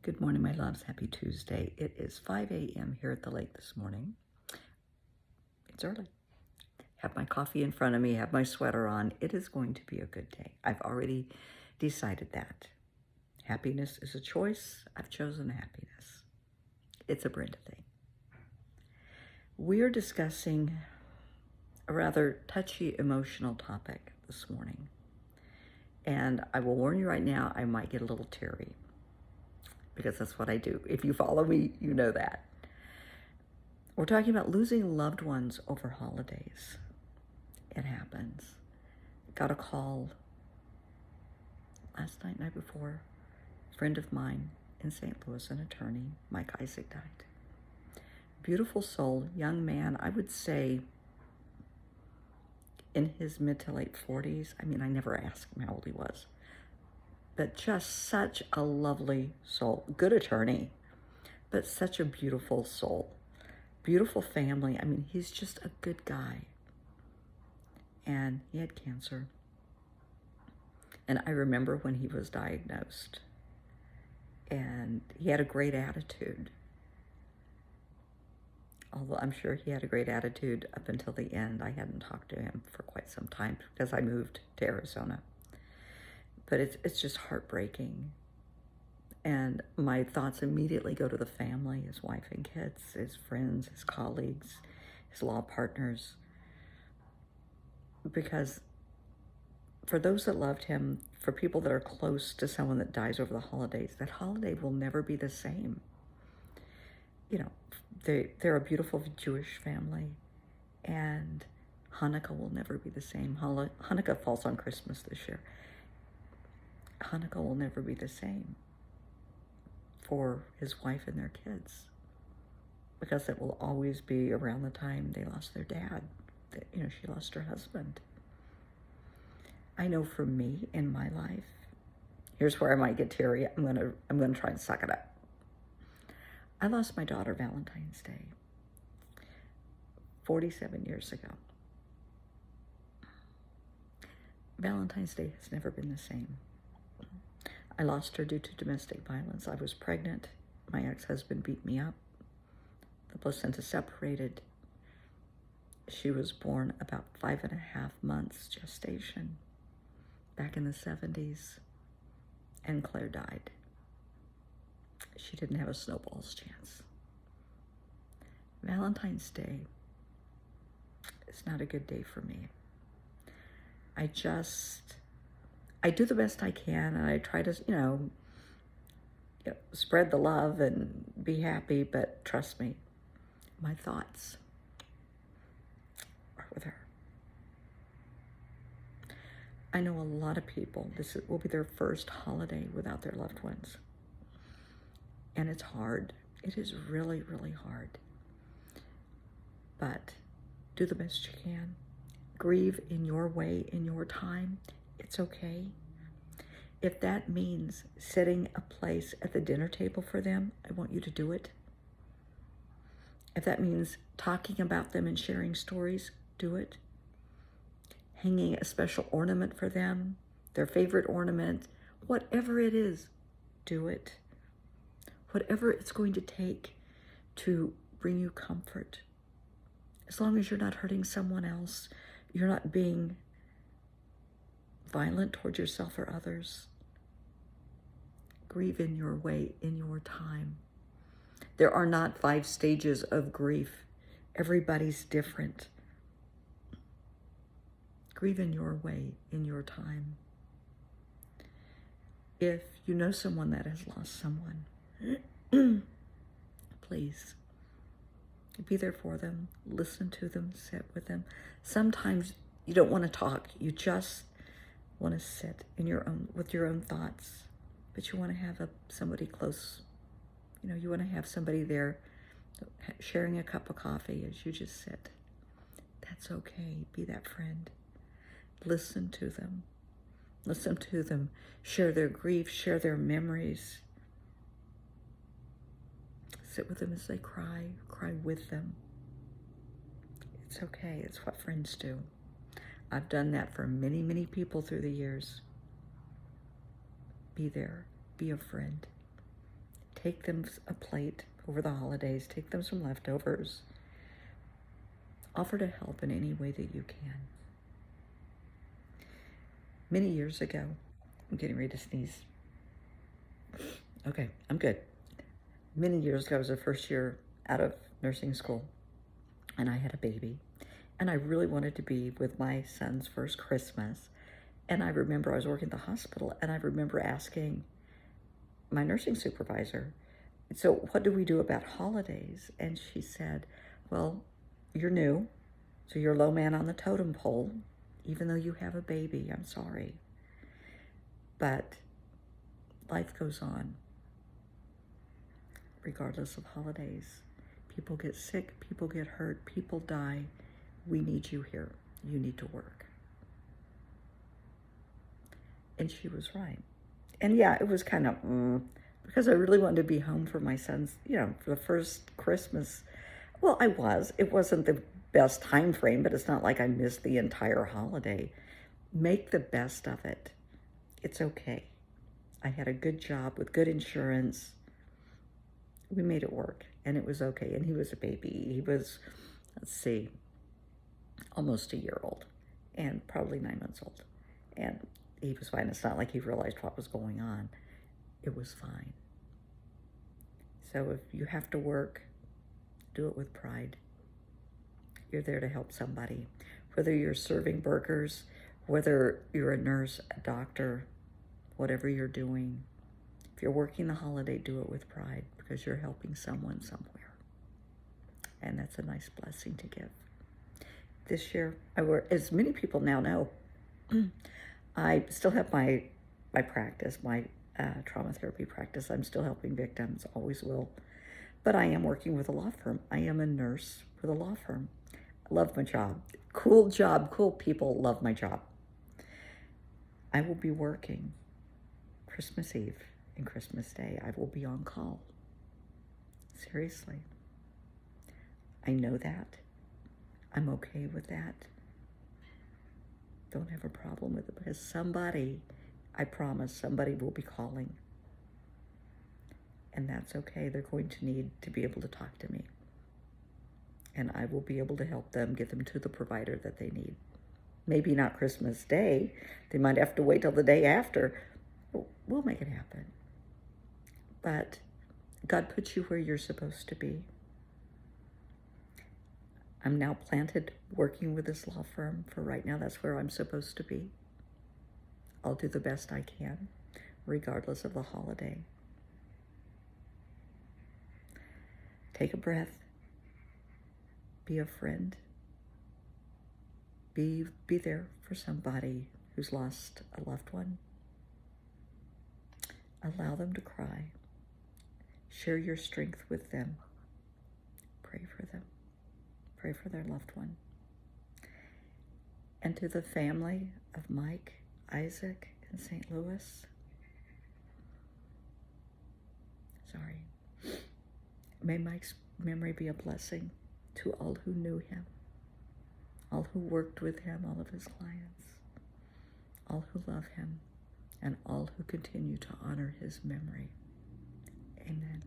Good morning, my loves. Happy Tuesday. It is 5 a.m. here at the lake this morning. It's early. Have my coffee in front of me, have my sweater on. It is going to be a good day. I've already decided that. Happiness is a choice. I've chosen happiness. It's a Brenda thing. We are discussing a rather touchy emotional topic this morning. And I will warn you right now, I might get a little teary, because that's what I do. If you follow me, you know that. We're talking about losing loved ones over holidays. It happens. Got a call last night before. A friend of mine in St. Louis, an attorney, Mike Isaac, died. Beautiful soul, young man, I would say in his mid to late 40s. I mean, I never asked him how old he was. But just such a lovely soul. Good attorney, but such a beautiful soul. Beautiful family. I mean, he's just a good guy. And he had cancer. And I remember when he was diagnosed. And he had a great attitude. Although I'm sure he had a great attitude up until the end. I hadn't talked to him for quite some time because I moved to Arizona. But it's just heartbreaking. And my thoughts immediately go to the family, his wife and kids, his friends, his colleagues, his law partners. Because for those that loved him, for people that are close to someone that dies over the holidays, that holiday will never be the same. You know, they're a beautiful Jewish family, and Hanukkah will never be the same. Hanukkah falls on Christmas this year. Hanukkah will never be the same for his wife and their kids, because it will always be around the time they lost their dad. You know, she lost her husband. I know for me in my life, here's where I might get teary. I'm gonna try and suck it up. I lost my daughter Valentine's Day 47 years ago. Valentine's Day has never been the same. I lost her due to domestic violence. I was pregnant. My ex-husband beat me up. The placenta separated. She was born about 5.5 months gestation back in the 70s, and Claire died. She didn't have a snowball's chance. Valentine's Day is not a good day for me. I do the best I can, and I try to, spread the love and be happy, but trust me, my thoughts are with her. I know a lot of people, will be their first holiday without their loved ones. And it's hard. It is really, really hard. But do the best you can. Grieve in your way, in your time. It's okay. If that means setting a place at the dinner table for them, I want you to do it. If that means talking about them and sharing stories, do it. Hanging a special ornament for them, their favorite ornament, whatever it is, do it. Whatever it's going to take to bring you comfort. As long as you're not hurting someone else, you're not being violent towards yourself or others. Grieve in your way, in your time. There are not 5 stages of grief. Everybody's different. Grieve in your way, in your time. If you know someone that has lost someone, please be there for them, listen to them, sit with them. Sometimes you don't want to talk, you just want to sit with your own thoughts, but you want to have somebody close. You want to have somebody there sharing a cup of coffee as you just sit. That's okay. Be that friend. Listen to them. Listen to them. Share their grief, share their memories. Sit with them as they cry with them. It's okay. It's what friends do. I've done that for many, many people through the years. Be there. Be a friend. Take them a plate over the holidays. Take them some leftovers. Offer to help in any way that you can. Many years ago, I'm getting ready to sneeze. Okay, I'm good. Many years ago, I was the first year out of nursing school, and I had a baby, and I really wanted to be with my son's first Christmas. And I remember I was working at the hospital, and I remember asking my nursing supervisor, so what do we do about holidays? And she said, well, you're new, so you're low man on the totem pole, even though you have a baby. I'm sorry. But life goes on, regardless of holidays. People get sick, people get hurt, people die. We need you here. You need to work. And she was right. And yeah, it was kind of, because I really wanted to be home for my son's, for the first Christmas. Well, I was. It wasn't the best time frame, but it's not like I missed the entire holiday. Make the best of it. It's okay. I had a good job with good insurance. We made it work, and it was okay. And he was a baby. He was, almost a year old, and probably 9 months old. And he was fine. It's not like he realized what was going on. It was fine. So if you have to work, do it with pride. You're there to help somebody. Whether you're serving burgers, whether you're a nurse, a doctor, whatever you're doing. If you're working the holiday, do it with pride, because you're helping someone somewhere. And that's a nice blessing to give. This year, as many people now know, I still have my practice, my trauma therapy practice. I'm still helping victims, always will. But I am working with a law firm. I am a nurse with a law firm. I love my job. Cool job, cool people, love my job. I will be working Christmas Eve and Christmas Day. I will be on call. Seriously. I know that. I'm okay with that. Don't have a problem with it, because somebody, I promise, somebody will be calling. And that's okay. They're going to need to be able to talk to me. And I will be able to help them, get them to the provider that they need. Maybe not Christmas Day. They might have to wait till the day after. We'll make it happen. But God puts you where you're supposed to be. I'm now planted working with this law firm for right now. That's where I'm supposed to be. I'll do the best I can, regardless of the holiday. Take a breath. Be a friend. Be there for somebody who's lost a loved one. Allow them to cry. Share your strength with them. Pray for them. Pray for their loved one. And to the family of Mike, Isaac, in St. Louis, sorry. May Mike's memory be a blessing to all who knew him, all who worked with him, all of his clients, all who love him, and all who continue to honor his memory. Amen.